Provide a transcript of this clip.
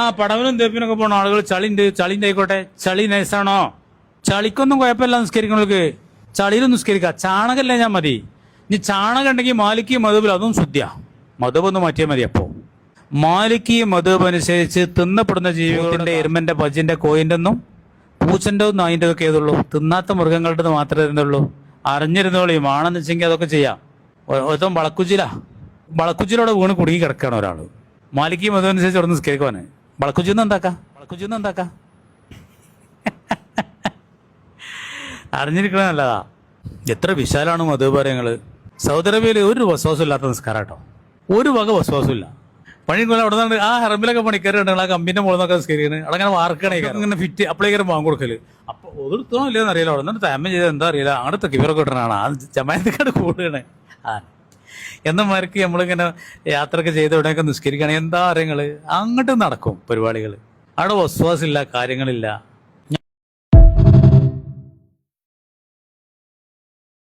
ആ പടവിനും തേപ്പിനൊക്കെ പോണ ആളുകൾ ചളിന്റെ ആയിക്കോട്ടെ, ചളി നൈസാണോ? ചളിക്കൊന്നും കുഴപ്പമില്ല നിസ്കരിക്കണവർക്ക്. ചളിയിലും നിസ്കരിക്കാം. ചാണകല്ലേ ഞാൻ മതി. ഇനി ചാണകം ഉണ്ടെങ്കിൽ മാലിക്കി മധുബിൽ അതും ശുദ്ധിയാ. മധുബ് ഒന്ന് മാറ്റിയാൽ മതി. അപ്പോ മാലിക്കി മധുബ് അനുസരിച്ച് തിന്നപ്പെടുന്ന ജീവികളുടെ എരുമന്റെ, പജിന്റെ, കോയിന്റെ ഒന്നും പൂച്ചന്റെ ഒന്നും അതിൻ്റെ ഒക്കെ ഏതുള്ളൂ. തിന്നാത്ത മൃഗങ്ങളുടെ മാത്രമേ ഇരുന്നുള്ളൂ. അറിഞ്ഞിരുന്നോളൂ. ആണെന്ന് വെച്ചെങ്കിൽ അതൊക്കെ ചെയ്യാം. ഒരുത്തം വളക്കുജിലൂടെ വീണ് കുടുങ്ങി കിടക്കുകയാണ് ഒരാള്. മാലിക്കി മധു അനുസരിച്ച് അവിടെ നിസ്കരിക്കുവാന് വളക്കുജിന്ന് എന്താക്കാ അറിഞ്ഞിരിക്കണ നല്ലതാ. എത്ര വിശാലാണ് മധുപാരങ്ങള്. സൗദി അറേബ്യയിൽ ഒരു വിശ്വാസം ഇല്ലാത്ത നിസ്കാരം കേട്ടോ. ഒരു വക വിശ്വാസം ഇല്ല. പണിക്കൊല്ലം അവിടെ നിന്ന് ആ ഹെറമ്പിലൊക്കെ പണിക്കാരുണ്ട്. ആ കമ്പിന്റെ മുകളിൽ നിന്നൊക്കെ നിസ്കരിക്കുന്നത് അവിടെ അങ്ങനെ വാർക്കണേ ഇങ്ങനെ ഫിറ്റ് അപ്ലൈക്കർ വാങ്ങി കൊടുക്കല്. അപ്പൊ ഒരിടത്തോ ഇല്ലെന്ന് അറിയില്ല. അവിടെ നിന്ന് തേമ ചെയ്ത് എന്താ അറിയില്ല. അങ്ങോട്ട് കിവറൊക്കെ കിട്ടണാണ് ആ ജമായത്തേക്കാട് കൂടുകയാണ്. എന്നമാർക്ക് നമ്മളിങ്ങനെ യാത്രയൊക്കെ ചെയ്ത് ഇവിടെയൊക്കെ നിസ്കരിക്കുകയാണെങ്കിൽ എന്താ കാര്യങ്ങള് അങ്ങോട്ട് നടക്കും പരിപാടികൾ. അവിടെ വിശ്വാസമില്ല, കാര്യങ്ങളില്ല.